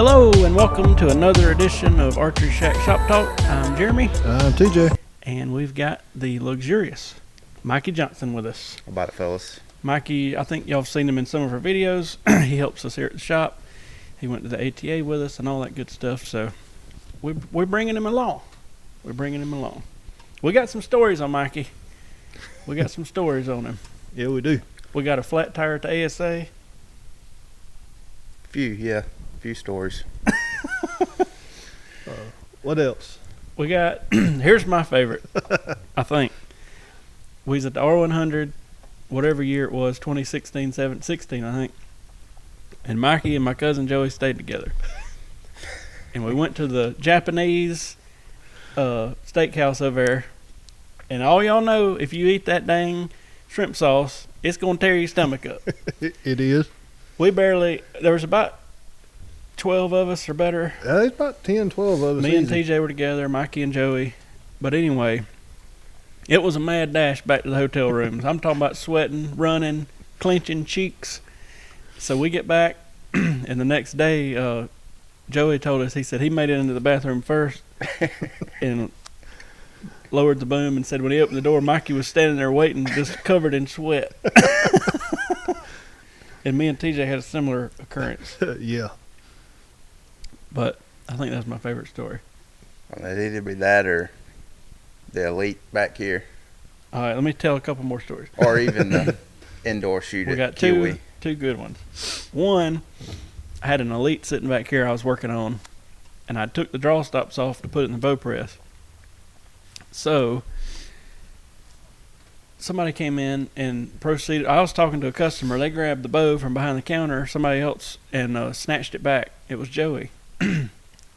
Hello, and welcome to another edition of Archeryshack Shop Talk. I'm Jeremy. I'm TJ. And we've got the luxurious Mikey Johnson with us. How about it, fellas? Mikey, I think y'all have seen him in some of our videos. He helps us here at the shop. He went to the ATA with us and all that good stuff. So we're bringing him along. We got some stories on Mikey. We got some stories on him. Yeah, we do. We got a flat tire at the ASA. Few stories. What else? We got, here's my favorite, I think. We was at the R100, whatever year it was, 2016, 16, I think. And Mikey and my cousin Joey stayed together. And we went to the Japanese steakhouse over there. And all y'all know, if you eat that dang shrimp sauce, it's going to tear your stomach up. It is. There was about 12 of us or better. It's about 10, 12 of us. Me and TJ were together, Mikey and Joey. But anyway, it was a mad dash back to the hotel rooms. I'm talking about sweating, running, clenching cheeks. So we get back, and the next day, Joey told us, he said he made it into the bathroom first and lowered the boom and said when he opened the door, Mikey was standing there waiting, just covered in sweat. And me and TJ had a similar occurrence. Yeah. But I think that's my favorite story. Well, it'd either be that or the elite back here, All right, let me tell a couple more stories. or even the indoor shoot We got at Kiwi. two good ones. One, I had an elite sitting back here I was working on, and I took the draw stops off to put it in the bow press. So somebody came in and proceeded. I was talking to a customer. They grabbed the bow from behind the counter, somebody else, and snatched it back. It was Joey.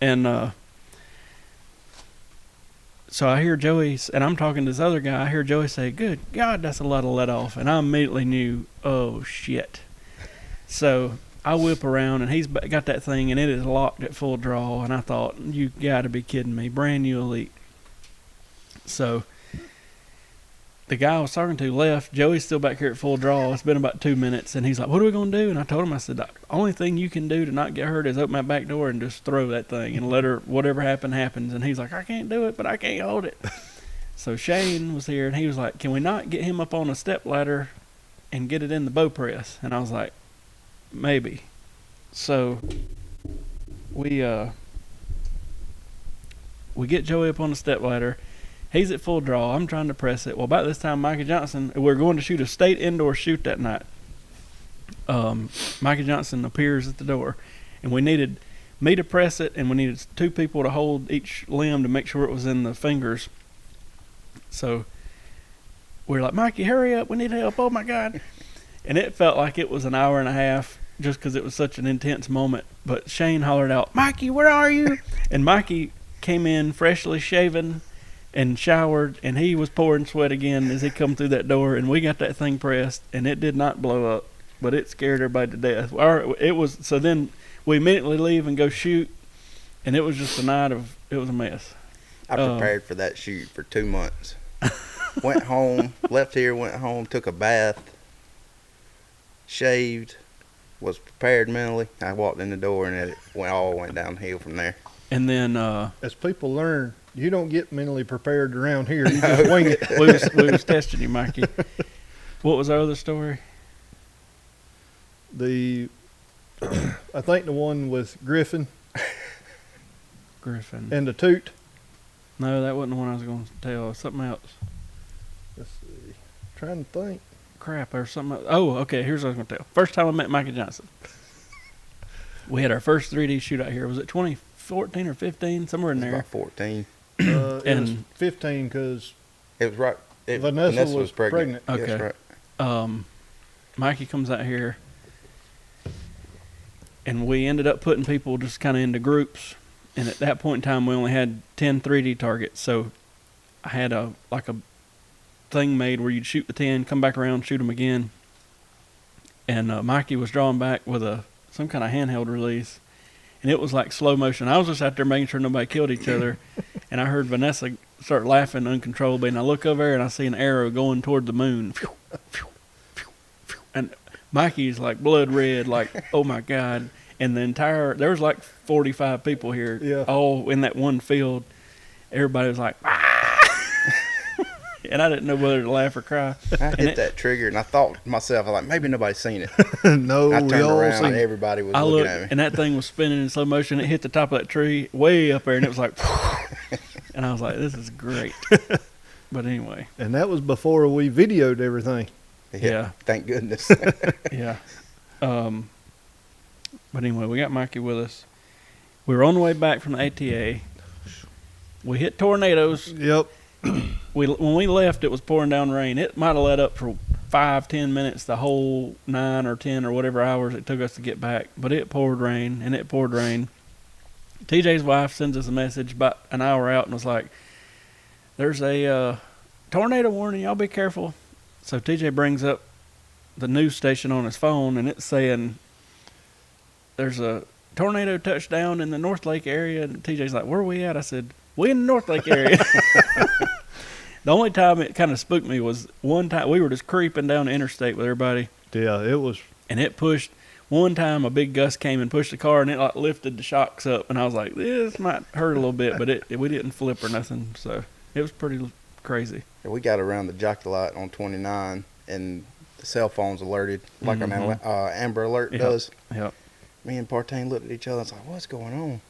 And so I hear Joey, and I'm talking to this other guy. I hear Joey say, "Good God, that's a lot of let off." And I immediately knew, oh, shit. So I whip around, and he's got that thing, and it is locked at full draw. And I thought, you got to be kidding me. Brand new elite. So the guy I was talking to left. Joey's still back here at full draw. It's been about 2 minutes, and he's like, "What are we going to do?" And I told him, I said, "The only thing you can do to not get hurt is open my back door and just throw that thing and let her, whatever happens." And he's like, "I can't do it, but I can't hold it." So Shane was here, and he was like, "Can we not get him up on a step ladder and get it in the bow press?" And I was like, "Maybe." So we get Joey up on the step ladder. He's at full draw. I'm trying to press it. Well, about this time, Mikey Johnson, we're going to shoot a state indoor shoot that night. Mikey Johnson appears at the door, and we needed me to press it, and we needed two people to hold each limb to make sure it was in the fingers. So we're like, "Mikey, hurry up. We need help. Oh, my God." And it felt like it was an hour and a half just because it was such an intense moment. But Shane hollered out, "Mikey, where are you?" And Mikey came in freshly shaven and showered, and he was pouring sweat again as he come through that door, and we got that thing pressed, and it did not blow up, but it scared everybody to death. So then we immediately leave and go shoot, and it was just a night of, it was a mess. I prepared for that shoot for 2 months. Went home, left here, went home, took a bath, shaved, was prepared mentally. I walked in the door, and it all went downhill from there. And then as people learn, you don't get mentally prepared around here. You just wing it. we was testing you, Mikey. What was our other story? I think the one with Griffin And the toot. No, that wasn't the one I was going to tell. Something else. Let's see. Trying to think. Crap, or something else. Oh, okay, here's what I was going to tell. First time I met Mikey Johnson. We had our first 3D shoot out here. Was it 2014 or 15? Somewhere in there. About 14. It was 15 because It was right. Vanessa was pregnant. Okay. Yes, right. Mikey comes out here, and we ended up putting people just kind of into groups. And at that point in time, we only had 10 3D targets. So I had a thing made where you'd shoot the 10, come back around, shoot them again. And Mikey was drawing back with some kind of handheld release. And it was like slow motion. I was just out there making sure nobody killed each other. And I heard Vanessa start laughing uncontrollably. And I look over there and I see an arrow going toward the moon. And Mikey's like blood red, like, oh my God. And there was like 45 people here, Yeah. all in that one field. Everybody was like, ah! And I didn't know whether to laugh or cry. I hit that trigger, and I thought to myself, I'm like, maybe nobody's seen it. No, I we turned all around, seen and it. everybody was I looking looked, at me. and that thing was spinning in slow motion. It hit the top of that tree way up there, and it was like, and I was like, this is great. But anyway. And that was before we videoed everything. Yeah. Thank goodness. Yeah. But anyway, we got Mikey with us. We were on the way back from the ATA. We hit tornadoes. Yep. When we left, it was pouring down rain. It might have let up for 5-10 minutes, the whole 9 or 10 or whatever hours it took us to get back. But it poured rain, and it poured rain. TJ's wife sends us a message about an hour out and was like, there's a tornado warning. Y'all be careful. So TJ brings up the news station on his phone, and it's saying there's a tornado touchdown in the North Lake area. And TJ's like, where are we at? I said, we in the North Lake area. The only time it kind of spooked me was one time we were just creeping down the interstate with everybody. Yeah, it was. And it pushed. One time a big gust came and pushed the car, and it like lifted the shocks up. And I was like, this might hurt a little bit, but we didn't flip or nothing. So it was pretty crazy. We got around the jockey lot on 29, and the cell phones alerted, like an Amber Alert does. Yep. Me and Partain looked at each other and was like, what's going on?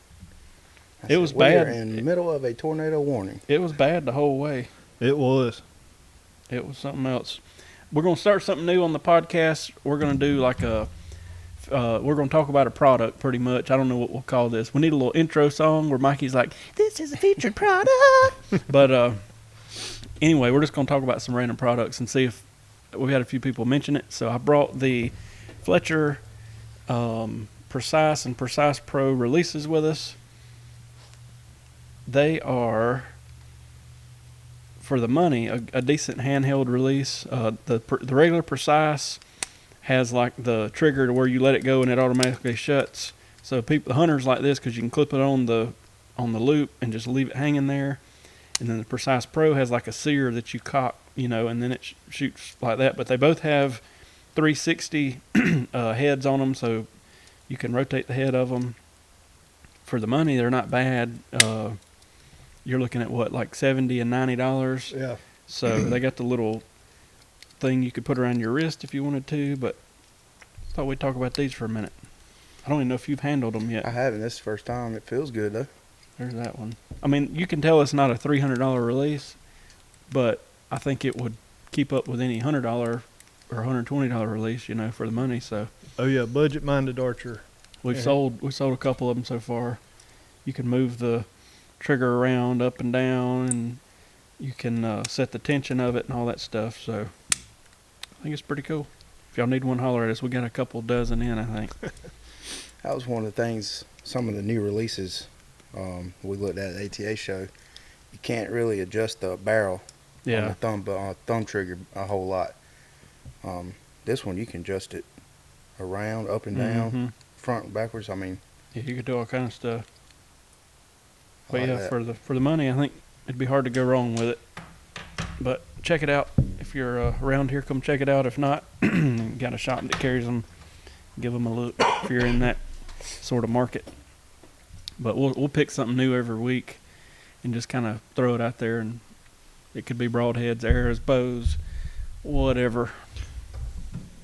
It was We're bad. in the middle of a tornado warning. It was bad the whole way. It was. It was something else. We're going to start something new on the podcast. We're going to do like we're going to talk about a product pretty much. I don't know what we'll call this. We need a little intro song where Mikey's like, this is a featured product. But anyway, we're just going to talk about some random products and see if we've had a few people mention it. So I brought the Fletcher Precise and Precise Pro releases with us. They are, for the money, a decent handheld release. The regular Precise has like the trigger to where you let it go and it automatically shuts. So the hunters like this because you can clip it on the loop and just leave it hanging there. And then the Precise Pro has like a sear that you cock, and then it shoots like that. But they both have 360 heads on them, so you can rotate the head of them. For the money, they're not bad. You're looking at what, like $70 and $90? Yeah. So they got the little thing you could put around your wrist if you wanted to, but I thought we'd talk about these for a minute. I don't even know if you've handled them yet. I haven't. This is the first time. It feels good, though. There's that one. I mean, you can tell it's not a $300 release, but I think it would keep up with any $100 or $120 release, for the money. So Oh yeah, budget-minded archer. we've sold a couple of them so far. You can move the trigger around up and down, and you can set the tension of it and all that stuff. So I think it's pretty cool. If y'all need one, holler at us. We got a couple dozen in, I think. That was one of the things, some of the new releases we looked at the ATA show. You can't really adjust the barrel on the thumb trigger a whole lot. This one, you can adjust it around, up and down, front and backwards. I mean, yeah, you could do all kind of stuff. I But like yeah, that. for the money, I think it'd be hard to go wrong with it. But check it out. If you're around here, come check it out. If not, got a shop that carries them. Give them a look if you're in that sort of market. But we'll pick something new every week and just kind of throw it out there. And it could be broadheads, arrows, bows, whatever.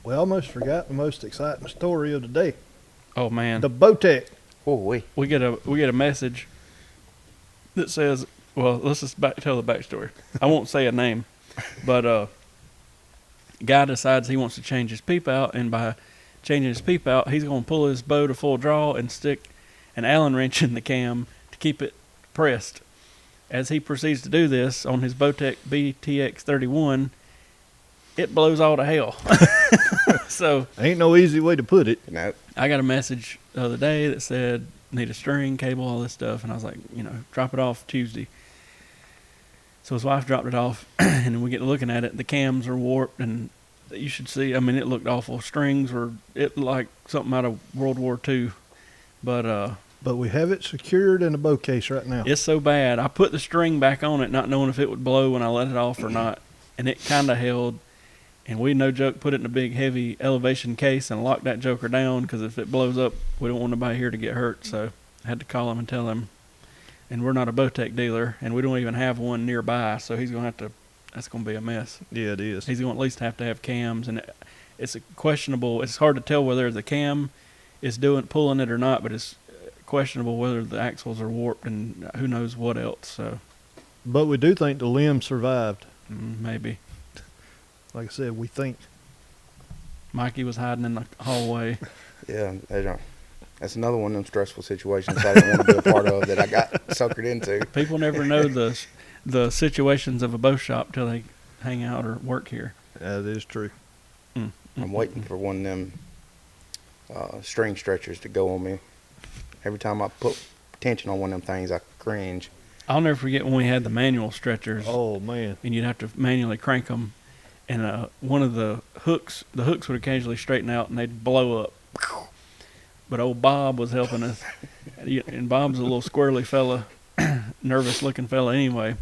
We almost forgot the most exciting story of the day. Oh man, The Bowtech. we get a message that says, well, let's just tell the backstory. I won't say a name, but guy decides he wants to change his peep out, and by changing his peep out, he's going to pull his bow to full draw and stick an Allen wrench in the cam to keep it pressed. As he proceeds to do this on his Bowtech BTX 31, it blows all to hell. So Ain't no easy way to put it. No. I got a message the other day that said, need a string, cable, all this stuff. And I was like, drop it off Tuesday. So his wife dropped it off, and then we get to looking at it. The cams are warped, and you should see, I mean, it looked awful. Strings it like something out of World War II. But we have it secured in a bow case right now. it's so bad. I put the string back on it, not knowing if it would blow when I let it off or not. And it kind of held. And we, no joke, put it in a big, heavy elevation case and locked that joker down because if it blows up, we don't want nobody here to get hurt. So I had to call him and tell him. And we're not a Bowtech dealer, and we don't even have one nearby, so he's going to have to – that's going to be a mess. Yeah, it is. He's going to at least have to have cams. And it's a questionable – it's hard to tell whether the cam is pulling it or not, but it's questionable whether the axles are warped and who knows what else. So, but we do think the limb survived. Maybe. Like I said, we think. Mikey was hiding in the hallway. Yeah, that's another one of them stressful situations I didn't want to be a part of that I got suckered into. People never know the situations of a bow shop till they hang out or work here. That is true. I'm waiting for one of them string stretchers to go on me. Every time I put tension on one of them things, I cringe. I'll never forget when we had the manual stretchers. Oh, man. And you'd have to manually crank them. And one of the hooks would occasionally straighten out and they'd blow up. But old Bob was helping us. And Bob's a little squirrely fella, nervous looking fella anyway.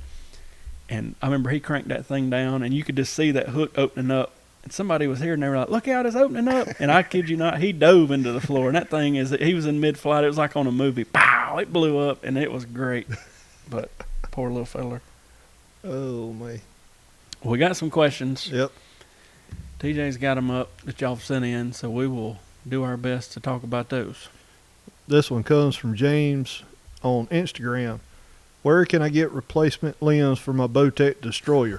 And I remember he cranked that thing down and you could just see that hook opening up. And somebody was here and they were like, look out, it's opening up. And I kid you not, he dove into the floor. And that thing he was in mid-flight. It was like on a movie. Pow! It blew up and it was great. But poor little feller. Oh, man. We got some questions. Yep. TJ's got them up that y'all sent in, so we will do our best to talk about those. This one comes from James on Instagram. Where can I get replacement limbs for my Bowtech Destroyer?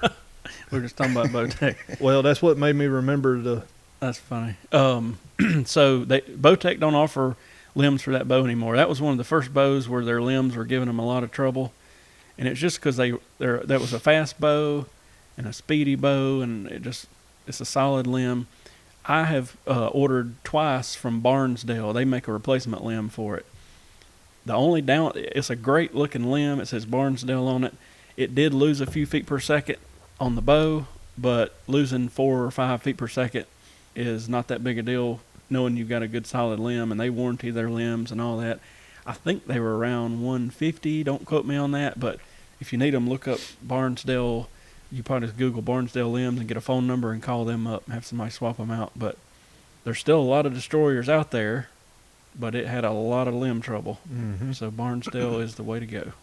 We're just talking about Bowtech. Well, that's what made me remember the... That's funny. So Bowtech don't offer limbs for that bow anymore. That was one of the first bows where their limbs were giving them a lot of trouble. And it's just because that was a fast bow and a speedy bow, and it's a solid limb. I have ordered twice from Barnesdale. They make a replacement limb for it. The only it's a great looking limb. It says Barnesdale on it. It did lose a few feet per second on the bow, but losing 4 or 5 feet per second is not that big a deal, knowing you've got a good solid limb, and they warranty their limbs and all that. I think they were around $150. Don't quote me on that, but if you need them, look up Barnesdale. You probably just Google Barnesdale limbs and get a phone number and call them up and have somebody swap them out. But there's still a lot of Destroyers out there, but it had a lot of limb trouble. Mm-hmm. So Barnesdale is the way to go.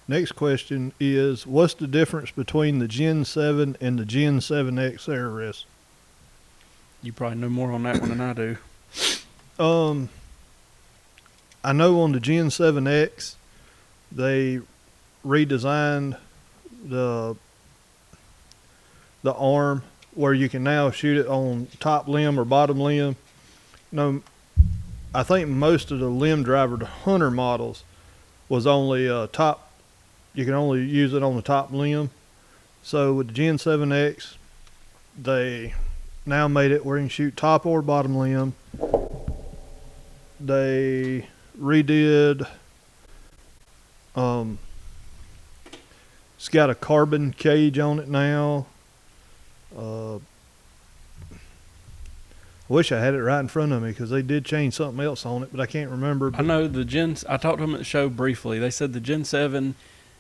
Next question is, what's the difference between the Gen 7 and the Gen 7X ARS? You probably know more on that one than I do. I know on the Gen 7X, they redesigned the arm where you can now shoot it on top limb or bottom limb. No, I think most of the limb driver, the Hunter models, was only top. You can only use it on the top limb. So with the Gen 7X, they now made it where you can shoot top or bottom limb. They redid. It's got a carbon cage on it now. I wish I had it right in front of me because they did change something else on it, but I can't remember. I know I talked to them at the show briefly. They said the Gen 7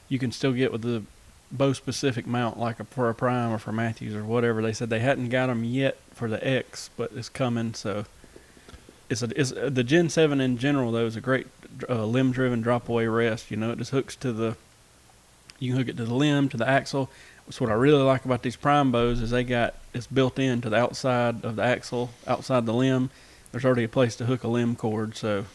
you can still get with the bow-specific mount, like for a Prime or for Matthews or whatever. They said they hadn't got them yet for the X, but it's coming. So the Gen 7 in general, though, is a great limb-driven drop-away rest. You know, it just hooks you can hook it to the limb, to the axle. That's what I really like about these Prime bows is it's built in to the outside of the axle, outside the limb. There's already a place to hook a limb cord, so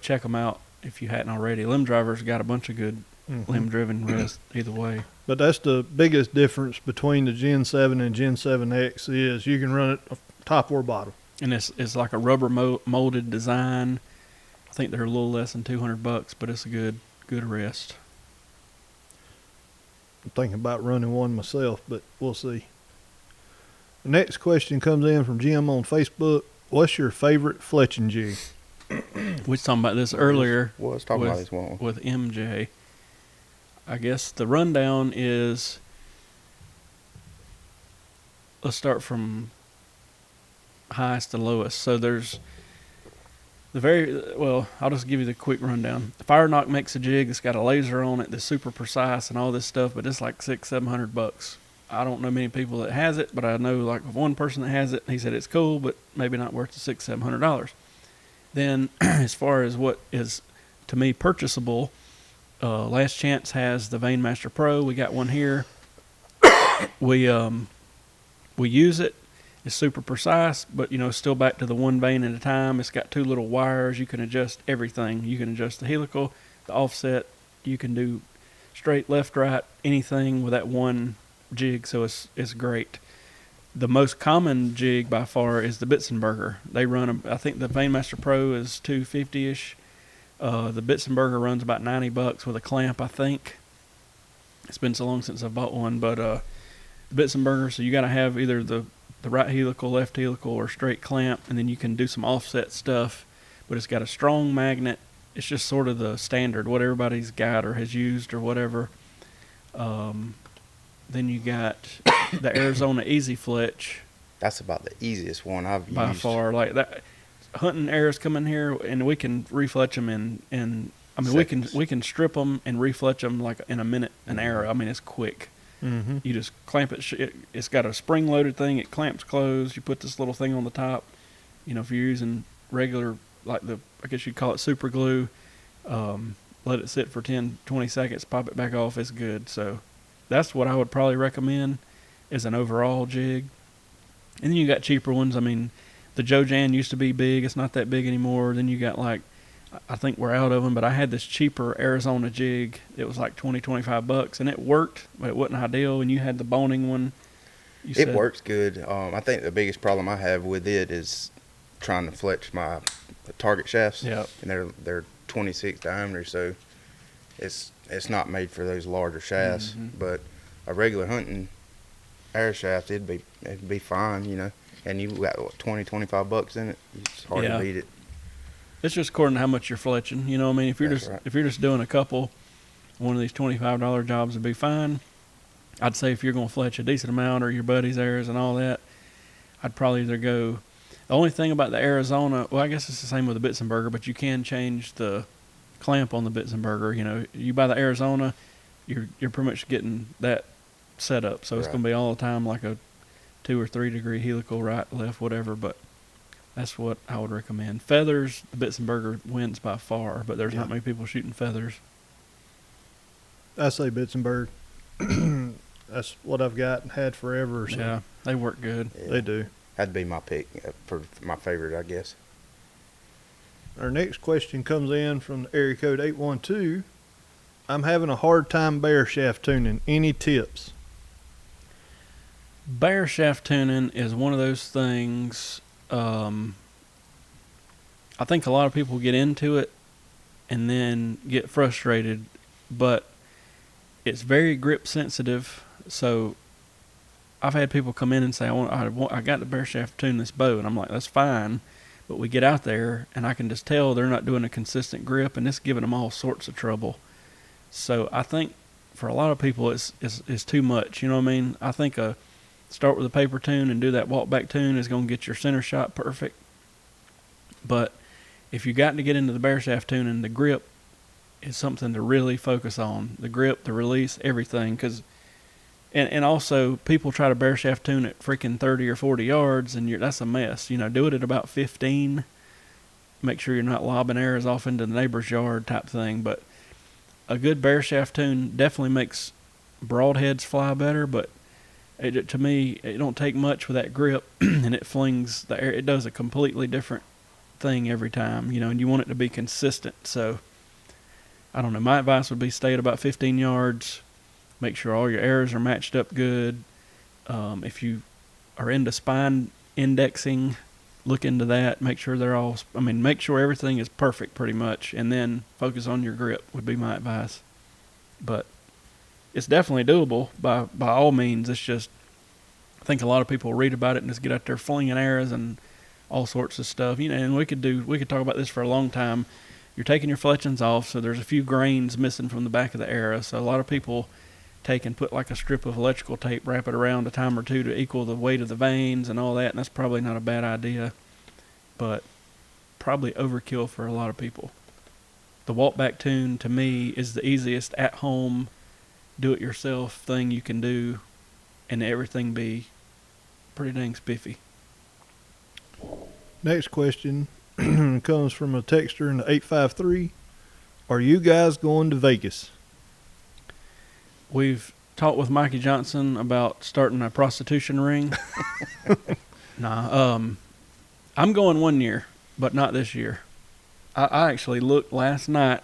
check them out if you hadn't already. Limb Driver's got a bunch of good limb-driven rest either way. But that's the biggest difference between the Gen 7 and Gen 7X is you can run it top or bottom. And it's like a rubber molded design. I think they're a little less than $200, but it's a good rest. I'm thinking about running one myself, but we'll see. The next question comes in from Jim on Facebook. What's your favorite fletching jig? We was talking about this earlier. Was talking about this one with MJ. I guess the rundown is, let's start from highest to lowest. So there's I'll just give you the quick rundown. Fire Knock makes a jig that's got a laser on it that's super precise and all this stuff, but it's like $600-700. I don't know many people that has it, but I know like one person that has it. He said it's cool, but maybe not worth the $600-700. Then, as far as what is to me purchasable, Last Chance has the Veinmaster Pro. We got one here. We use it. It's super precise, but still back to the one vein at a time. It's got 2 little wires. You can adjust everything. You can adjust the helical, the offset. You can do straight, left, right, anything with that one jig. So it's great. The most common jig by far is the Bitzenberger. They run, I think the Veinmaster Pro is $250-ish. The Bitzenberger runs about $90 with a clamp, I think. It's been so long since I bought one, but the Bitzenberger, so you got to have either the right helical, left helical, or straight clamp, and then you can do some offset stuff. But it's got a strong magnet. It's just sort of the standard, what everybody's got or has used or whatever. Then you got the Arizona Easy Fletch. That's about the easiest one I've used. By far. Like that, hunting arrows come in here, and we can refletch them in I mean, we can strip them and refletch them like in a minute an arrow. I mean, it's quick. Mm-hmm. You just clamp it. It's got a spring-loaded thing. It clamps closed. You put this little thing on the top. If you're using regular, like I guess you'd call it super glue, let it sit for 10, 20 seconds, pop it back off. It's good. So that's what I would probably recommend as an overall jig. And then you got cheaper ones. I mean, the Jojan used to be big. It's not that big anymore. Then you got I think we're out of them, but I had this cheaper Arizona jig. It was like $20-25, and it worked, but it wasn't ideal. And you had the boning one. It works good. I think the biggest problem I have with it is trying to fletch my target shafts. Yeah. And they're 26 diameter, so it's not made for those larger shafts. Mm-hmm. But a regular hunting air shaft, it'd be fine, And you got what, $20-25 in it. It's hard to beat it. It's just according to how much you're fletching. I mean, if you're just doing a couple, one of these $25 jobs would be fine. I'd say if you're going to fletch a decent amount, or your buddies' arrows and all that, I'd probably either go. The only thing about the Arizona, well, I guess it's the same with the Bitzenberger, but you can change the clamp on the Bitzenberger. You buy the Arizona, you're pretty much getting that set up, so it's going to be all the time like a 2 or 3 degree helical, right, left, whatever. But that's what I would recommend. Feathers, the Bitzenberger wins by far, but there's not many people shooting feathers. I say Bitzenberg. That's what I've got and had forever. So. Yeah, they work good. Yeah. They do. That'd be my pick for my favorite, I guess. Our next question comes in from the area code 812. I'm having a hard time bear shaft tuning. Any tips? Bear shaft tuning is one of those things. I think a lot of people get into it and then get frustrated, but it's very grip sensitive. So I've had people come in and say, I got the bear shaft to tune this bow, and I'm like, that's fine. But we get out there, and I can just tell they're not doing a consistent grip, and it's giving them all sorts of trouble. So I think for a lot of people, it's too much. You know what I mean? I think start with a paper tune and do that walk back tune is going to get your center shot perfect. But if you got to get into the bear shaft tuning, the grip is something to really focus on. The grip, the release, everything. And also people try to bear shaft tune at freaking 30 or 40 yards, and that's a mess. Do it at about 15. Make sure you're not lobbing arrows off into the neighbor's yard type thing. But a good bear shaft tune definitely makes broadheads fly better, but to me, it don't take much with that grip, and it flings the air. It does a completely different thing every time, and you want it to be consistent. So, I don't know. My advice would be stay at about 15 yards. Make sure all your arrows are matched up good. If you are into spine indexing, look into that. Make sure make sure everything is perfect pretty much, and then focus on your grip would be my advice. But it's definitely doable by all means. It's just, I think a lot of people read about it and just get out there flinging arrows and all sorts of stuff. And we could talk about this for a long time. You're taking your fletchings off, so there's a few grains missing from the back of the arrow. So a lot of people take and put like a strip of electrical tape, wrap it around a time or two to equal the weight of the vanes and all that, and that's probably not a bad idea, but probably overkill for a lot of people. The walk back tune to me is the easiest at home do-it-yourself thing you can do and everything be pretty dang spiffy. Next question comes from a texter in the 853. Are you guys going to Vegas? We've talked with Mikey Johnson about starting a prostitution ring. Nah, I'm going one year, but not this year. I actually looked last night,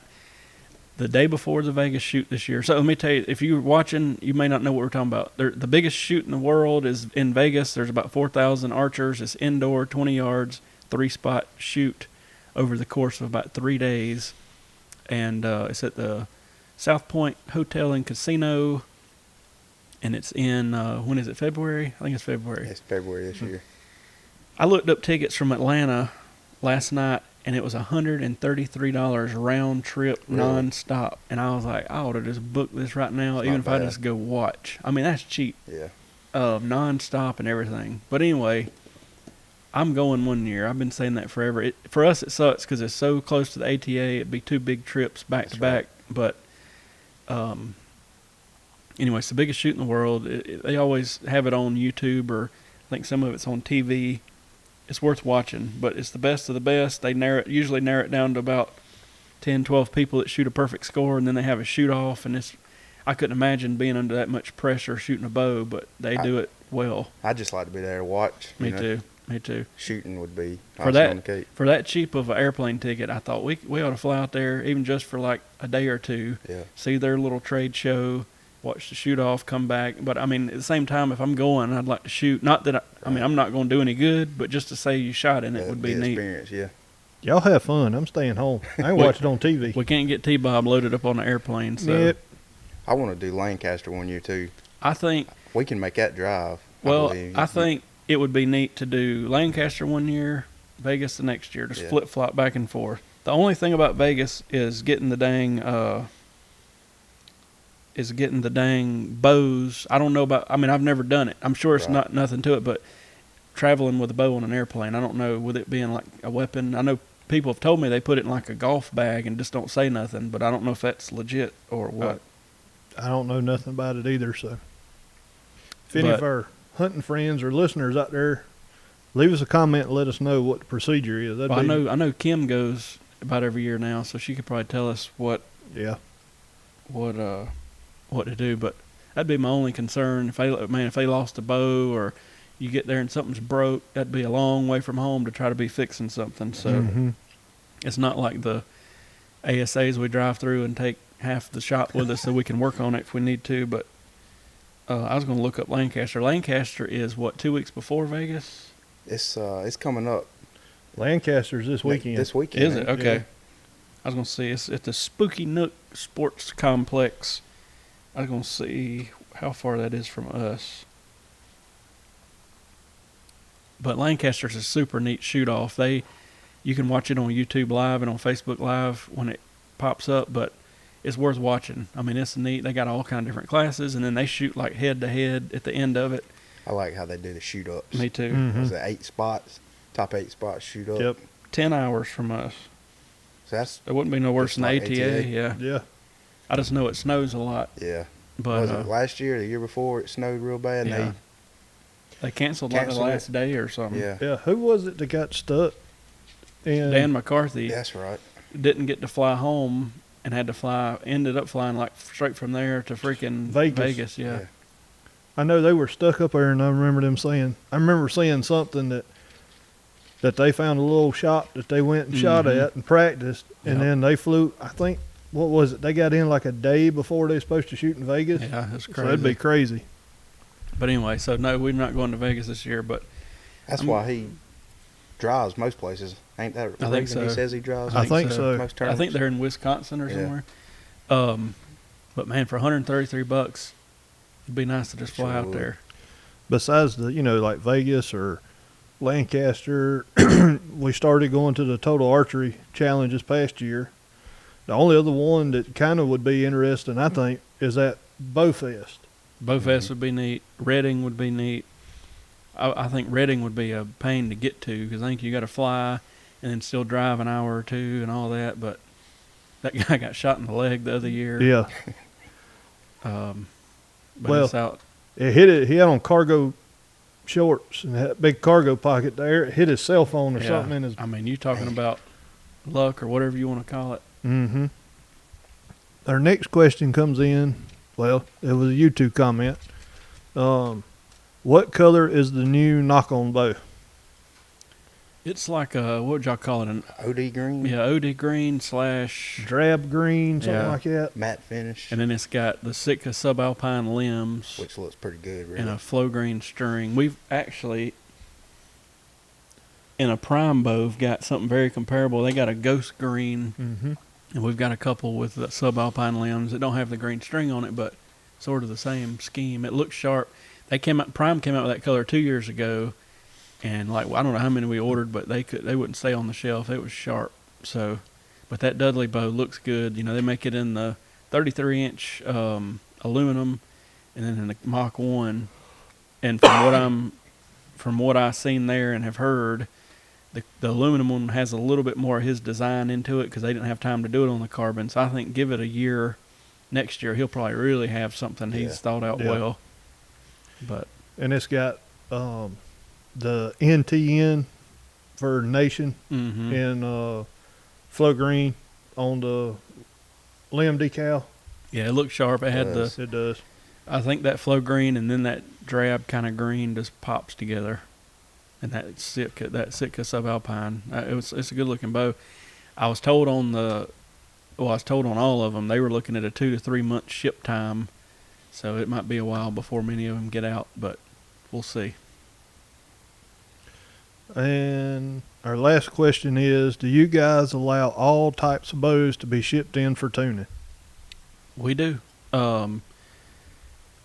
the day before the Vegas shoot this year. So let me tell you, if you're watching, you may not know what we're talking about. The biggest shoot in the world is in Vegas. There's about 4,000 archers. It's indoor, 20 yards, 3-spot shoot over the course of about 3 days. And it's at the South Point Hotel and Casino. And it's in, when is it, February? I think it's February. It's February this year. I looked up tickets from Atlanta last night, and it was $133 round trip, Really? non-stop. And I was like, I ought to just book this right now, It's even not if I bad. just go watch. I mean, that's cheap, Yeah. non-stop and everything. But anyway, I'm going one year. I've been saying that forever. For us, it sucks because it's so close to the ATA. It'd be 2 big trips back That's to back. But anyway, it's the biggest shoot in the world. They always have it on YouTube, or I think some of it's on TV. It's worth watching, but it's the best of the best. They usually narrow it down to about 10, 12 people that shoot a perfect score, and then they have a shoot-off. And I couldn't imagine being under that much pressure shooting a bow, but they do it well. I'd just like to be there to watch. Me too. Shooting would be For icing on the cake. For that cheap of an airplane ticket, I thought we ought to fly out there, even just for like a day or two, Yeah. see their little trade show, watch the shoot-off, come back. But, I mean, at the same time, if I'm going, I'd like to shoot. Not that I mean, I'm not going to do any good, but just to say you shot in it would be the neat. experience, yeah. Y'all have fun. I'm staying home. I ain't watch it on TV. We can't get T-Bob loaded up on the airplane, so Yep. I want to do Lancaster one year too. I think, We can make that drive. I think it would be neat to do Lancaster one year, Vegas the next year, just Yeah. flip-flop back and forth. The only thing about Vegas is getting the dang bows. I don't know about, I mean, I've never done it. I'm sure it's Right. nothing to it, but traveling with a bow on an airplane, I don't know, with it being like a weapon. I know people have told me they put it in like a golf bag and just don't say nothing, but I don't know if that's legit or what. I don't know nothing about it either, so if any But- of our hunting friends or listeners out there, leave us a comment and let us know what the procedure is. Well, I know Kim goes about every year now, so she could probably tell us what Yeah. what to do. But that'd be my only concern. If they lost a bow, or you get there and something's broke, that'd be a long way from home to try to be fixing something. So Mhm. it's not like the ASAs we drive through and take half the shop with us so we can work on it if we need to. But I was going to look up Lancaster. Lancaster is what, 2 weeks before Vegas? It's coming up Lancaster's this weekend. This weekend. Is it? ain't Okay. Yeah. I was going to see. It's at the Spooky Nook Sports Complex. I was going to see how far that is from us. But Lancaster's a super neat shoot-off. You can watch it on YouTube Live and on Facebook Live when it pops up, but it's worth watching. I mean, it's neat. They got all kind of different classes, and then they shoot like head-to-head at the end of it. I like how they do the shoot ups. Me too. Mhm. Was it 8 spots? Top 8 spots shoot up. Yep. 10 hours from us. So that's It wouldn't be no worse Just than the like ATA. ATA. Yeah. Yeah. I just know it snows a lot. yeah. But Was it last year, the year before? It snowed real bad. yeah. And They canceled like the Canceled it. last day or they, something. yeah. Yeah. Who was it that got stuck? And Dan McCarthy That's right. didn't get to fly home and ended up flying like straight from there to freaking Vegas. Yeah. I know they were stuck up there, and I remember seeing something that they found a little shop that they went and shot Mhm. at and practiced, and Yep. then they flew. I think, what was it? They got in like a day before they were supposed to shoot in Vegas. Yeah, it's So crazy. that'd be crazy. But anyway, so no, we're not going to Vegas this year, but That's I'm- why he drives most places. Ain't that the I think reason so. he says he drives? I think so. Most I tournaments? think they're in Wisconsin or Yeah. somewhere. But man, for $133, it'd be nice to just fly Sure out would. there. Besides the, like Vegas or Lancaster, we started going to the Total Archery Challenge this past year. The only other one that kind of would be interesting, I think, is that Bowfest. Bowfest would be neat. Reading would be neat. I think Reading would be a pain to get to because I think you got to fly and then still drive an hour or two and all that. But that guy got shot in the leg the other year. Yeah. But Well- it's out It hit it. He had on cargo shorts and had a big cargo pocket there. It hit his cell phone or something in his. I mean, you talking about luck or whatever you want to call it. Mm-hmm. Our next question comes in. Well, it was a YouTube comment. What color is the new knock-on bow? It's like a, what would y'all call it? An OD green? Yeah, OD green / Drab green, something like that. Matte finish. And then it's got the Sitka subalpine limbs. Which looks pretty good, really. And a flow green string. We've actually, in a prime bow, got something very comparable. They got a ghost green. Mm-hmm. And we've got a couple with the subalpine limbs that don't have the green string on it, but sort of the same scheme. It looks sharp. Prime came out with that color 2 years ago. And like, I don't know how many we ordered, but they wouldn't stay on the shelf. It was sharp. So, but that Dudley bow looks good. You know, they make it in the 33-inch aluminum, and then in the Mach 1. And from what I've seen there and have heard, the aluminum one has a little bit more of his design into it because they didn't have time to do it on the carbon. So I think give it a year. Next year he'll probably really have something he's thought out well. And it's got the NTN for Nation and flow green on the limb decal. Yeah, it looks sharp. It does. I think that flow green and then that drab kind of green just pops together. And that Sitka subalpine, it's a good looking bow. I was told on all of them they were looking at a 2 to 3 month ship time, so it might be a while before many of them get out, but we'll see. And our last question is, do you guys allow all types of bows to be shipped in for tuning? We do.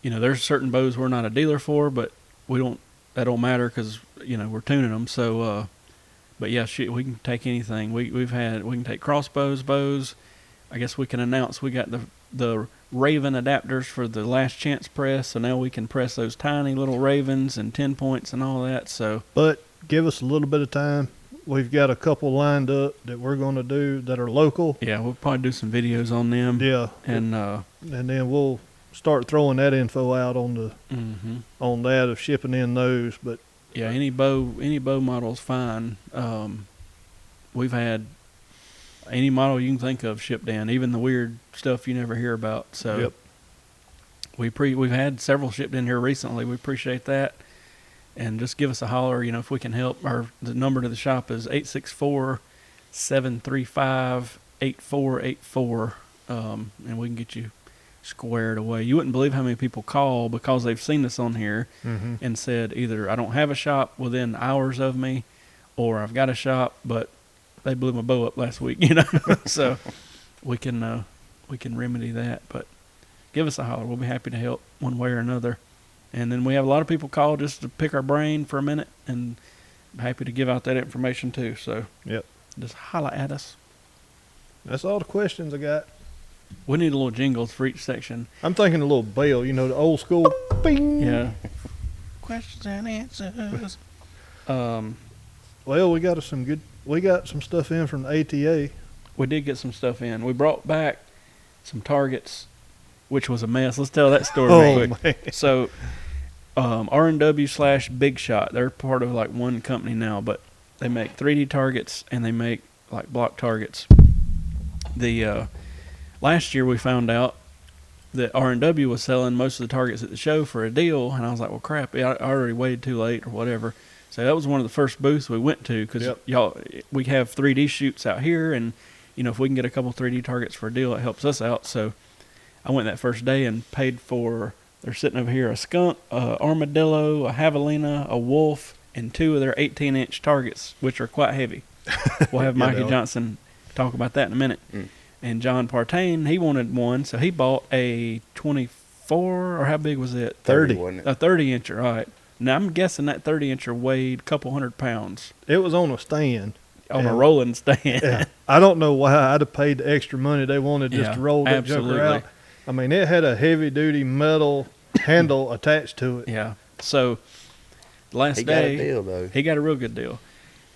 There's certain bows we're not a dealer for, but that don't matter because, we're tuning them. So, but yeah, we can take anything. We can take crossbows, bows. I guess we can announce we got the Raven adapters for the last chance press. So now we can press those tiny little Ravens and 10 points and all that. So, but give us a little bit of time. We've got a couple lined up that we're going to do that are local. Yeah, we'll probably do some videos on them. Yeah, and then we'll start throwing that info out on the on that of shipping in those. But yeah, any bow model's fine. We've had any model you can think of shipped in, even the weird stuff you never hear about. So we've had several shipped in here recently. We appreciate that. And just give us a holler, if we can help. The number to the shop is 864-735-8484, and we can get you squared away. You wouldn't believe how many people call because they've seen this on here and said either I don't have a shop within hours of me, or I've got a shop but they blew my bow up last week. So we can remedy that. But give us a holler. We'll be happy to help one way or another. And then we have a lot of people call just to pick our brain for a minute, and I'm happy to give out that information too. So just holla at us. That's all the questions I got. We need a little jingles for each section. I'm thinking a little bell, the old school bing. Yeah. Questions and answers. Well, we got some stuff in from the ATA. We did get some stuff in. We brought back some targets, which was a mess. Let's tell that story real quick. Man. So, R&W/Big Shot, they're part of like one company now, but they make 3D targets and they make like block targets. The last year we found out that R&W was selling most of the targets at the show for a deal, and I was like, well, crap, I already waited too late or whatever. So that was one of the first booths we went to because we have 3D shoots out here, and if we can get a couple 3D targets for a deal, it helps us out. So I went that first day and paid for, they're sitting over here, a skunk, a armadillo, a javelina, a wolf, and 2 of their 18-inch targets, which are quite heavy. We'll have Mikey Johnson talk about that in a minute. And John Partain, he wanted one, so he bought a 24, or how big was it? 30, wasn't it? A 30-incher, all right. Now, I'm guessing that 30-incher weighed a couple 100 pounds. It was on a stand. On a rolling stand. Yeah. I don't know why I'd have paid the extra money they wanted just to roll that joker out. I mean, it had a heavy-duty metal handle attached to it. Yeah. So, the last day... He got a deal, though. He got a real good deal.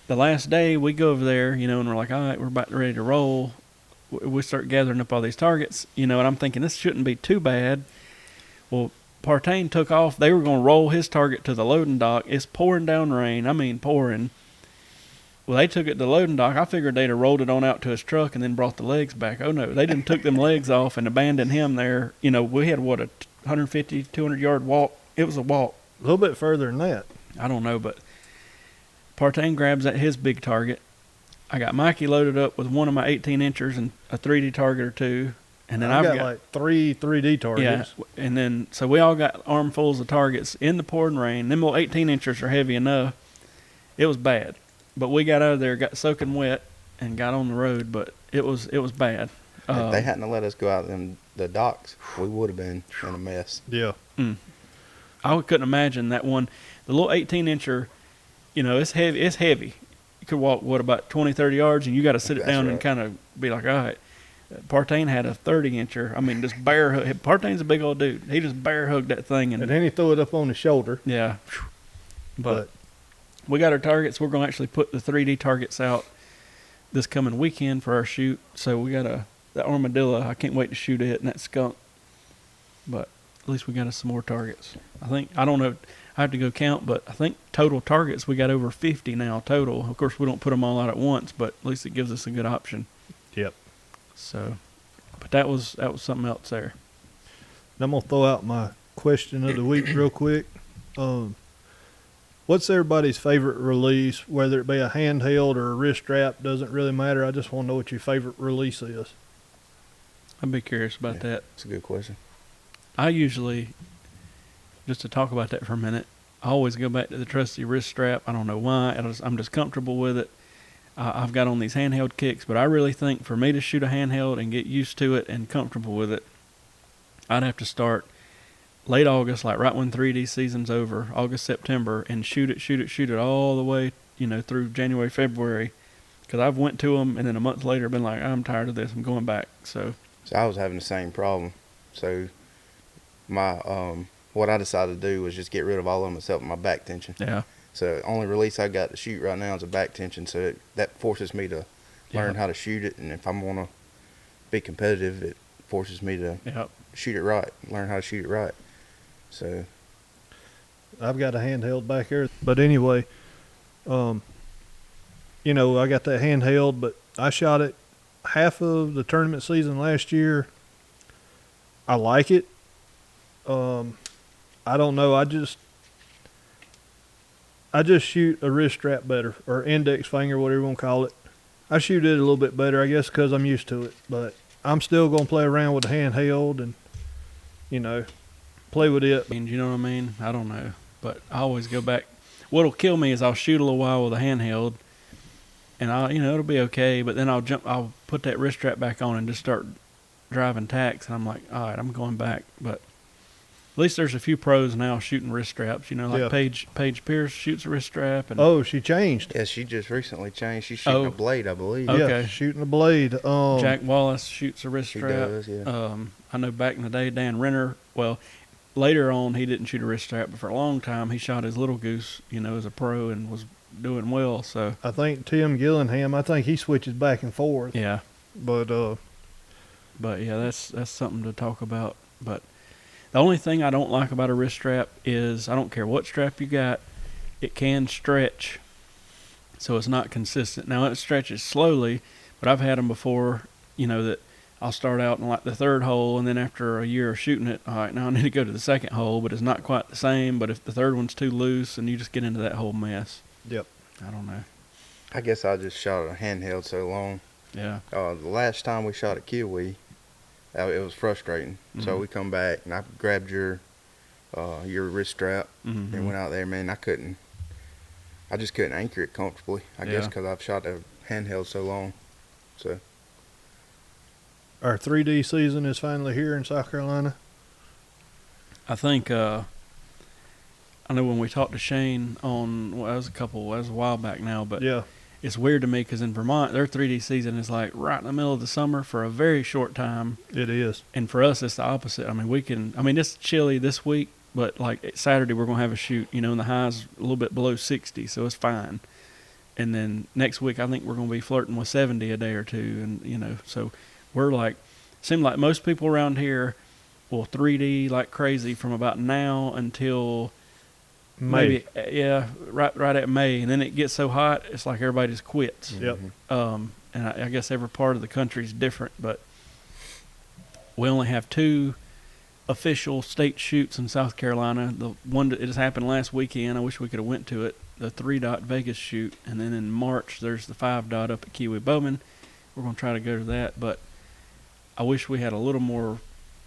The last day, we go over there, and we're like, all right, we're about ready to roll. We start gathering up all these targets, and I'm thinking this shouldn't be too bad. Well, Partain took off. They were going to roll his target to the loading dock. It's pouring down rain. I mean, pouring. Well, they took it to the loading dock. I figured they'd have rolled it on out to his truck and then brought the legs back. Oh, no. They didn't took them legs off and abandoned him there. You know, we had, what, a 150, 200-yard walk. It was a walk. A little bit further than that. I don't know, but Partain grabs at his big target. I got Mikey loaded up with one of my 18-inchers and a 3D target or two. And then I've got like 3 3D targets. Yeah, and then, so we all got armfuls of targets in the pouring rain. Them little 18-inchers are heavy enough. It was bad. But we got out of there, got soaking wet, and got on the road, but it was bad. If they hadn't let us go out in the docks, we would have been in a mess. Yeah. I couldn't imagine that one. The little 18-incher, you know, it's heavy. It's heavy. You could walk, what, about 20, 30 yards, and you got to sit it down and kind of be like, all right. Partain had a 30-incher. I mean, just bear hug. Partain's a big old dude. He just bear hugged that thing. And then he threw it up on his shoulder. Yeah. But we got our targets. We're going to actually put the 3D targets out this coming weekend for our shoot. So we got the armadillo. I can't wait to shoot it, and that skunk. But at least we got us some more targets. I don't know. I have to go count, but I think total targets, we got over 50 now total. Of course, we don't put them all out at once, but at least it gives us a good option. Yep. So, but that was something else there. I'm going to throw out my question of the week real quick. What's everybody's favorite release, whether it be a handheld or a wrist strap? Doesn't really matter. I just want to know what your favorite release is. I'd be curious about that. That's a good question. I usually, just to talk about that for a minute, I always go back to the trusty wrist strap. I don't know why. I'm just comfortable with it. I've got on these handheld kicks, but I really think for me to shoot a handheld and get used to it and comfortable with it, I'd have to start late August, like right when 3D season's over, August, September, and shoot it all the way, you know, through January, February. Because I've went to them, and then a month later been like, I'm tired of this. I'm going back. So I was having the same problem. So my what I decided to do was just get rid of all of them except my back tension. Yeah. So the only release I got to shoot right now is a back tension. So that forces me to learn how to shoot it. And if I want to be competitive, it forces me to shoot it right, learn how to shoot it right. So I've got a handheld back here. But anyway, you know, I got that handheld, but I shot it half of the tournament season last year. I like it. I don't know. I just shoot a wrist strap better, or index finger, whatever you want to call it. I shoot it a little bit better, I guess, because I'm used to it. But I'm still going to play around with the handheld and, you know, play with it. You know what I mean? I don't know. But I always go back. What'll kill me is I'll shoot a little while with a handheld, and it'll be okay. But then I'll put that wrist strap back on and just start driving tacks, and I'm like, all right, I'm going back. But at least there's a few pros now shooting wrist straps. You know, like Paige Pierce shoots a wrist strap. And she changed. Yeah, she just recently changed. She's shooting a blade, I believe. Okay. Yeah, shooting a blade. Jack Wallace shoots a wrist strap. He does, yeah. I know back in the day, Dan Renner, well, later on he didn't shoot a wrist strap, but for a long time he shot his Little Goose, as a pro and was doing well. So I think Tim Gillingham, he switches back and forth. Yeah. But yeah, that's something to talk about. But the only thing I don't like about a wrist strap is I don't care what strap you got, it can stretch, so it's not consistent. Now it stretches slowly, but I've had them before, that I'll start out in like the third hole, and then after a year of shooting it, all right, now I need to go to the second hole, but it's not quite the same. But if the third one's too loose, and you just get into that whole mess. Yep. I don't know. I guess I just shot a handheld so long. Yeah. The last time we shot at Kiwi, it was frustrating. Mm-hmm. So we come back, and I grabbed your wrist strap and went out there. Man, I just couldn't anchor it comfortably. I guess because I've shot a handheld so long. So our 3D season is finally here in South Carolina. I think I know when we talked to Shane on, well, that was a while back now, but yeah, it's weird to me because in Vermont, their 3D season is like right in the middle of the summer for a very short time. It is. And for us, it's the opposite. It's chilly this week, but like Saturday, we're going to have a shoot, and the high's a little bit below 60, so it's fine. And then next week, I think we're going to be flirting with 70 a day or two. And, so we're like, seem like most people around here, will 3D like crazy from about now until May. maybe right at May, and then it gets so hot it's like everybody just quits. Yep. And I guess every part of the country is different, but we only have 2 official state shoots in South Carolina. The one that it just happened last weekend. I wish we could have went to it. The 3-dot Vegas shoot, and then in March there's the 5-dot up at Kiwi Bowman. We're gonna try to go to that, but I wish we had a little more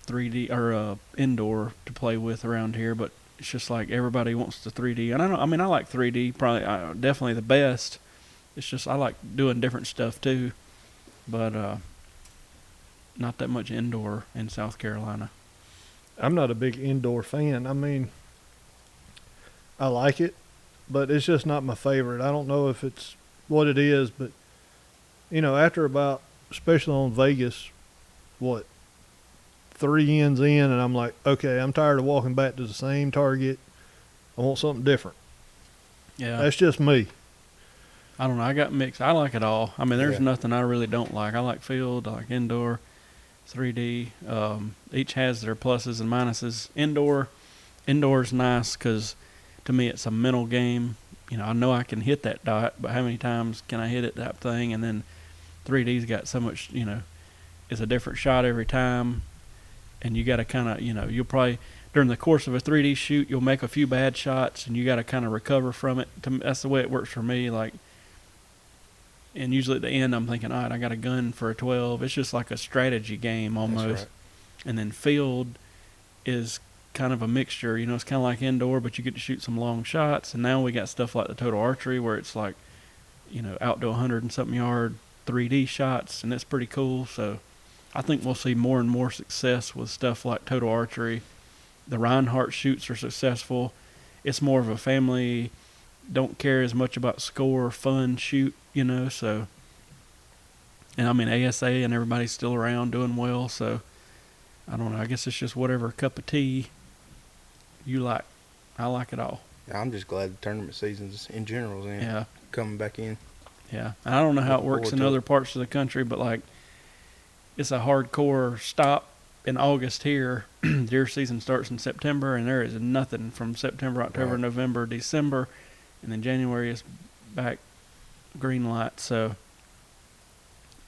3D or indoor to play with around here. But it's just like everybody wants the 3D, and I like 3D probably definitely the best. It's just I like doing different stuff too, but not that much indoor in South Carolina. I'm not a big indoor fan. I mean, I like it, but it's just not my favorite. I don't know if it's what it is, but, after about, especially on Vegas, 3 ends in, and I'm like, okay, I'm tired of walking back to the same target. I want something different. Yeah. That's just me. I don't know. I got mixed. I like it all. I mean, there's nothing I really don't like. I like field. I like indoor, 3D. Each has their pluses and minuses. Indoor's nice because, to me, it's a mental game. I know I can hit that dot, but how many times can I hit it, that thing? And then 3D's got so much, it's a different shot every time. And you got to kind of, you'll probably, during the course of a 3D shoot, you'll make a few bad shots, and you got to kind of recover from it. That's the way it works for me. And usually at the end, I'm thinking, all right, I got a gun for a 12. It's just like a strategy game almost. That's right. And then field is kind of a mixture. It's kind of like indoor, but you get to shoot some long shots. And now we got stuff like the Total Archery where it's like, out to 100 and something yard 3D shots, and it's pretty cool. So I think we'll see more and more success with stuff like Total Archery. The Reinhardt shoots are successful. It's more of a family, don't care as much about score, fun shoot, so. And I mean, ASA and everybody's still around doing well, so I don't know. I guess it's just whatever cup of tea you like. I like it all. Yeah, I'm just glad the tournament seasons in general is coming back in. Yeah. And I don't know how it works in other parts of the country, but it's a hardcore stop in August here. Deer season starts in September, and there is nothing from September, October, November, December, and then January is back green light. So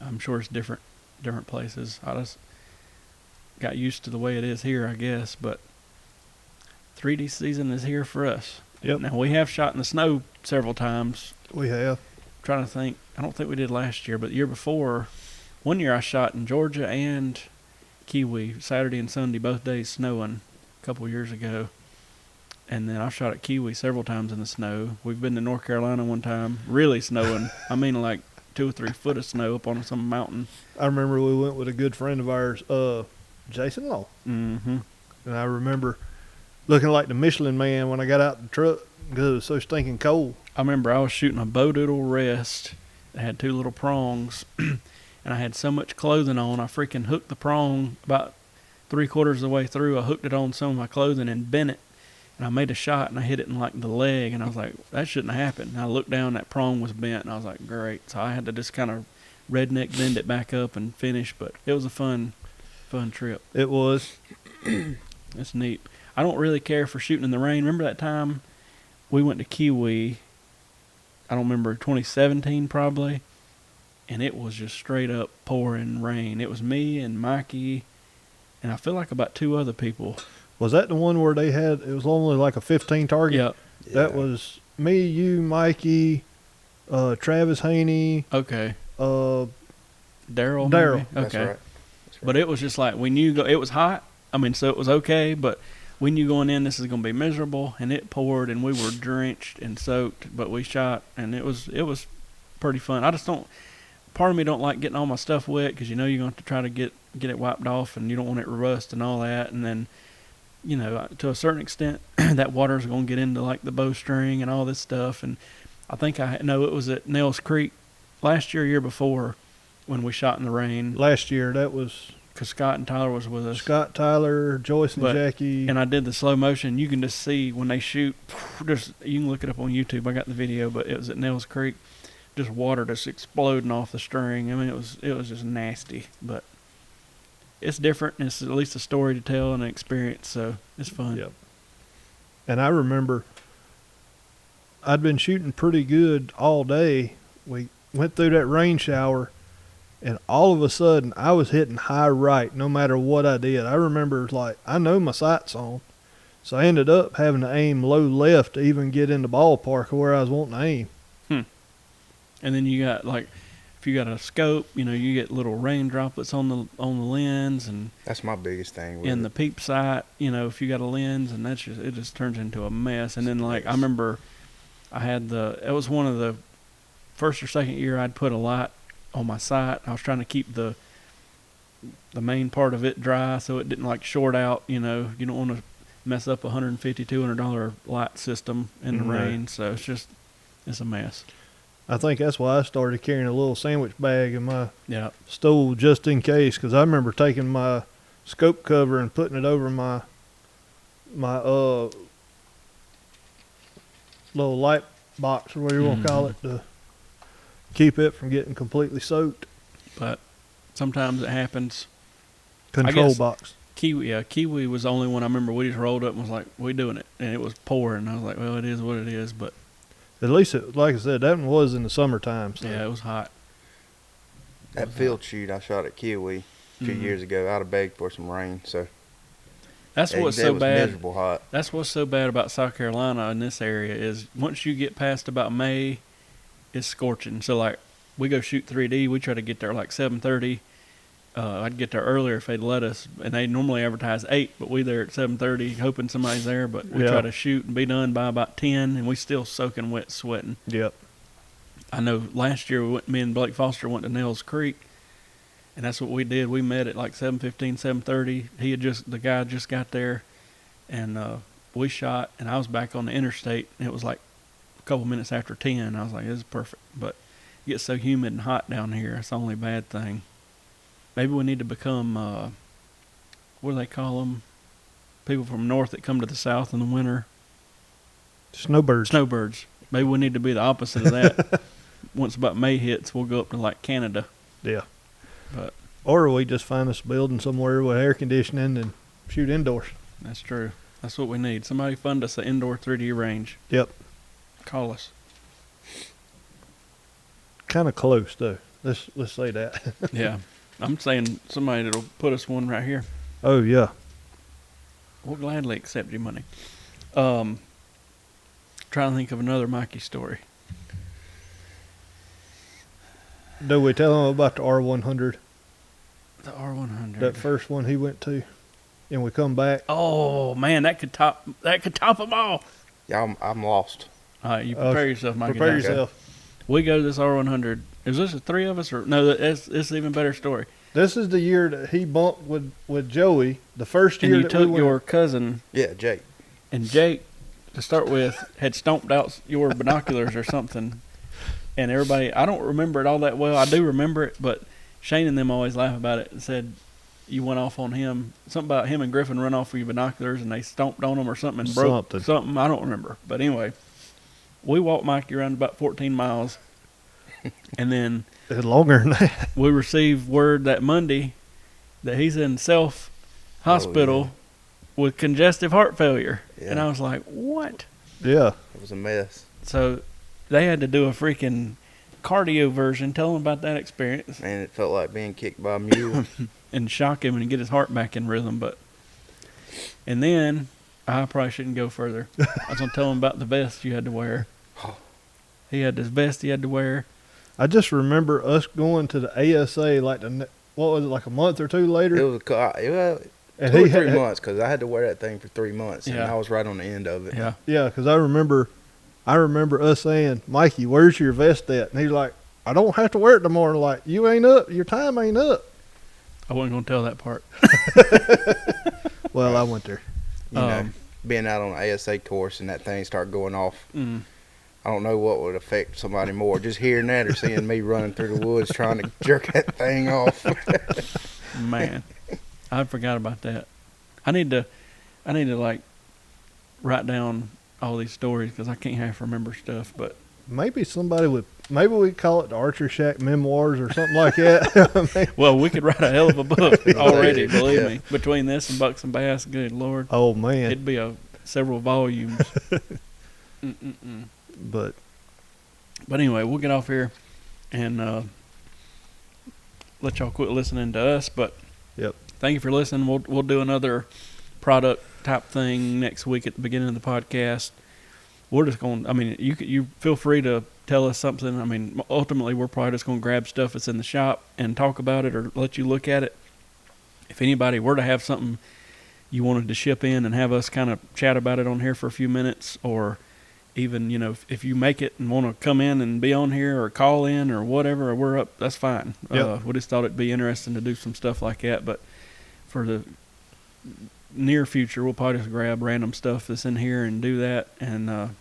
I'm sure it's different places. I just got used to the way it is here, I guess, but 3D season is here for us. Yep. Now, we have shot in the snow several times. We have. I'm trying to think. I don't think we did last year, but the year before, one year I shot in Georgia and Kiwi, Saturday and Sunday, both days snowing a couple of years ago. And then I've shot at Kiwi several times in the snow. We've been to North Carolina one time, really snowing. I mean, like 2 or 3 foot of snow up on some mountain. I remember we went with a good friend of ours, Jason Law. Mm-hmm. And I remember looking like the Michelin Man when I got out the truck because it was so stinking cold. I remember I was shooting a bow doodle rest that had 2 little prongs, and I had so much clothing on, I freaking hooked the prong about 3/4 of the way through. I hooked it on some of my clothing and bent it, and I made a shot, and I hit it in like the leg, and I was like, that shouldn't have happened. And I looked down, that prong was bent, and I was like, great. So I had to just kind of redneck bend it back up and finish, but it was a fun trip. It was. It's neat. I don't really care for shooting in the rain. Remember that time we went to Kiwi, I don't remember, 2017 probably, and it was just straight up pouring rain. It was me and Mikey, and I feel like about 2 other people. Was that the one where they had, it was only like a 15 target? Yep. That was me, you, Mikey, Travis Haney. Okay. Daryl. Okay. That's right. But it was just like, we knew it was hot. I mean, so it was okay, but we knew going in this is going to be miserable, and it poured, and we were drenched and soaked, but we shot, and it was pretty fun. I just don't, part of me don't like getting all my stuff wet because you're going to have to try to get it wiped off, and you don't want it to rust and all that, and then, to a certain extent, that water is going to get into like the bowstring and all this stuff, and I think it was at Nels Creek last year before when we shot in the rain. Last year, that was... Because Scott and Tyler was with us. Scott, Tyler, Joyce, and Jackie. And I did the slow motion. You can just see when they shoot. You can look it up on YouTube. I got the video, but it was at Nels Creek. Just water just exploding off the string. I mean, it was just nasty. But it's different, and it's at least a story to tell and an experience, so it's fun. Yep. And I remember I'd been shooting pretty good all day. We went through that rain shower, and all of a sudden I was hitting high right no matter what I did. I remember, like, I know my sight's on, so I ended up having to aim low left to even get in the ballpark of where I was wanting to aim. And then you got, like, if you got a scope, you know, you get little rain droplets on the lens, and that's my biggest thing. In the peep sight, you know, if you got a lens, and it just turns into a mess. And then, like, I remember I had it was one of the first or second year I'd put a light on my sight. I was trying to keep the main part of it dry so it didn't, like, short out. You know, you don't want to mess up $150, $200 light system in the rain. So it's a mess. I think that's why I started carrying a little sandwich bag in my Yeah. stole just in case, because I remember taking my scope cover and putting it over my little light box, or whatever you want to call it, to keep it from getting completely soaked. But sometimes it happens. Control box. Kiwi was the only one I remember we just rolled up and was like, we doing it. And it was pouring. I was like, well, it is what it is. But at least, like I said, that one was in the summertime. So. Yeah, it was hot. That field shoot I shot at Kiwi a few years ago, I'd have begged for some rain. So that's what's so bad. Miserable hot. That's what's so bad about South Carolina in this area is once you get past about May, it's scorching. So, like, we go shoot 3D. We try to get there like 7:30. I'd get there earlier if they'd let us, and they normally advertise 8, but we there at 7:30 hoping somebody's there. But we try to shoot and be done by about 10, and we still soaking wet, sweating. Yep. I know last year me and Blake Foster went to Nels Creek, and that's what we did. We met at like 7:15, 7:30. The guy just got there, and we shot, and I was back on the interstate, and it was like a couple minutes after 10. I was like, this is perfect. But it gets so humid and hot down here. That's the only bad thing. Maybe we need to become, what do they call them? People from north that come to the south in the winter. Snowbirds. Snowbirds. Maybe we need to be the opposite of that. Once about May hits, we'll go up to like Canada. Yeah. But or we just find us a building somewhere with air conditioning and shoot indoors. That's true. That's what we need. Somebody fund us an indoor 3D range. Yep. Call us. Kind of close though. Let's say that. Yeah. I'm saying somebody that'll put us one right here. Oh yeah. We'll gladly accept your money. Trying to think of another Mikey story. Do we tell him about the R100? The R100. That first one he went to, and we come back. Oh man, that could top them all. Yeah, I'm lost. All right, you prepare yourself, Mikey. Prepare yourself. We go to this R100. Is this the three of us, or no? This is an even better story. This is the year that he bumped with Joey. The first year and you that took we your went. Cousin. Yeah, Jake. And Jake, to start with, had stomped out your binoculars or something. And everybody, I don't remember it all that well. I do remember it, but Shane and them always laugh about it and said you went off on him. Something about him and Griffin run off with your binoculars and they stomped on them or something and broke something. I don't remember. But anyway, we walked Mikey around about 14 miles. And then It's longer than that. We received word that Monday that he's in hospital with congestive heart failure. Yeah. And I was like, what? Yeah. It was a mess. So they had to do a freaking cardio version. Tell him about that experience. Man, it felt like being kicked by a mule. And shock him and get his heart back in rhythm. And then I probably shouldn't go further. I was going to tell him about the vest you had to wear. He had this vest he had to wear. I just remember us going to the ASA like like a month or two later. It was 2 or 3 months because I had to wear that thing for 3 months, and I was right on the end of it. Yeah, yeah, because I remember us saying, "Mikey, where's your vest at?" And he's like, "I don't have to wear it tomorrow." Like, you ain't up. Your time ain't up. I wasn't gonna tell that part. Well, I went there. You know, being out on the ASA course and that thing start going off. I don't know what would affect somebody more, just hearing that or seeing me running through the woods trying to jerk that thing off. Man, I forgot about that. I need to like write down all these stories because I can't half remember stuff. But maybe maybe we call it the Archeryshack Memoirs or something like that. Well, we could write a hell of a book already, believe me. Between this and Bucks and Bass, good Lord. Oh, man. It'd be several volumes. But anyway, we'll get off here and let y'all quit listening to us. But yep. Thank you for listening. We'll do another product type thing next week at the beginning of the podcast. We're just going. I mean, you feel free to tell us something. I mean, ultimately, we're probably just going to grab stuff that's in the shop and talk about it, or let you look at it. If anybody were to have something you wanted to ship in and have us kind of chat about it on here for a few minutes, or even, if you make it and want to come in and be on here or call in or whatever, or we're up, that's fine. Yep. We just thought it'd be interesting to do some stuff like that. But for the near future, we'll probably just grab random stuff that's in here and do that, and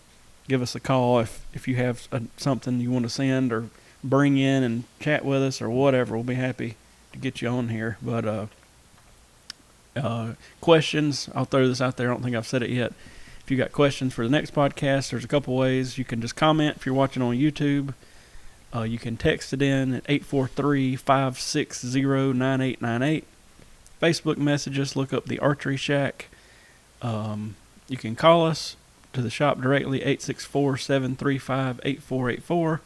give us a call if you have something you want to send or bring in and chat with us or whatever. We'll be happy to get you on here. But questions, I'll throw this out there. I don't think I've said it yet. If you got questions for the next podcast, there's a couple ways. You can just comment if you're watching on YouTube. You can text it in at 843-560-9898. Facebook message us, look up the Archery Shack. You can call us to the shop directly, 864-735-8484.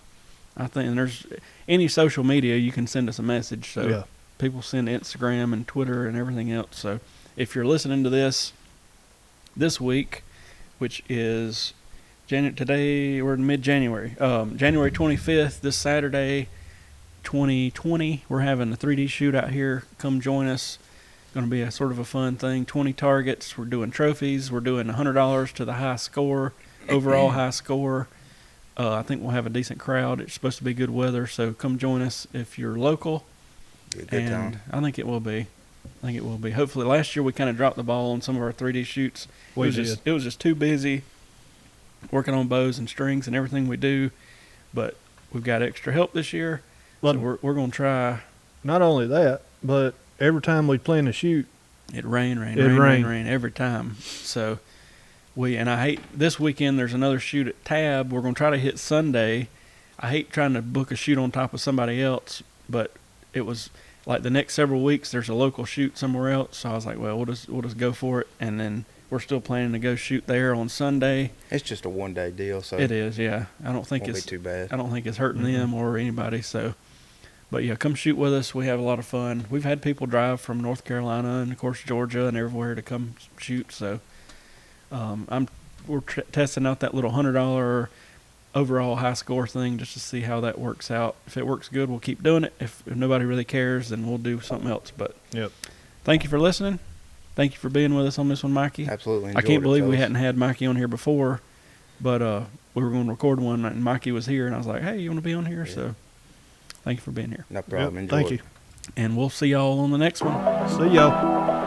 I think there's any social media, you can send us a message. So yeah. People send Instagram and Twitter and everything else. So if you're listening to this week, which is today, we're in mid-January, January 25th, this Saturday, 2020, we're having a 3D shoot out here. Come join us. Going to be a sort of a fun thing. 20 targets. We're doing trophies. We're doing $100 to the high score, overall high score. I think we'll have a decent crowd. It's supposed to be good weather, so come join us if you're local. Be a good time. I think it will be. Hopefully, last year we kind of dropped the ball on some of our 3D shoots. It was just too busy working on bows and strings and everything we do. But we've got extra help this year, so we're going to try. Not only that, but every time we plan to shoot, it rain every time. So I hate this weekend. There's another shoot at Tab. We're going to try to hit Sunday. I hate trying to book a shoot on top of somebody else, but it was like the next several weeks there's a local shoot somewhere else. So I was like, well, we'll just go for it. And then we're still planning to go shoot there on Sunday. It's just a 1-day deal, so it is. Yeah, I don't think won't it's be too bad. I don't think it's hurting them or anybody. So. But yeah, come shoot with us. We have a lot of fun. We've had people drive from North Carolina and of course Georgia and everywhere to come shoot. So we're testing out that little $100 overall high score thing just to see how that works out. If it works good, we'll keep doing it. If nobody really cares, then we'll do something else. But yep. Thank you for listening. Thank you for being with us on this one, Mikey. Absolutely. I can't believe we hadn't had Mikey on here before, but we were going to record one and Mikey was here and I was like, hey, you want to be on here? Yeah. So. Thank you for being here. No problem. Yep, thank you. And we'll see y'all on the next one. See y'all.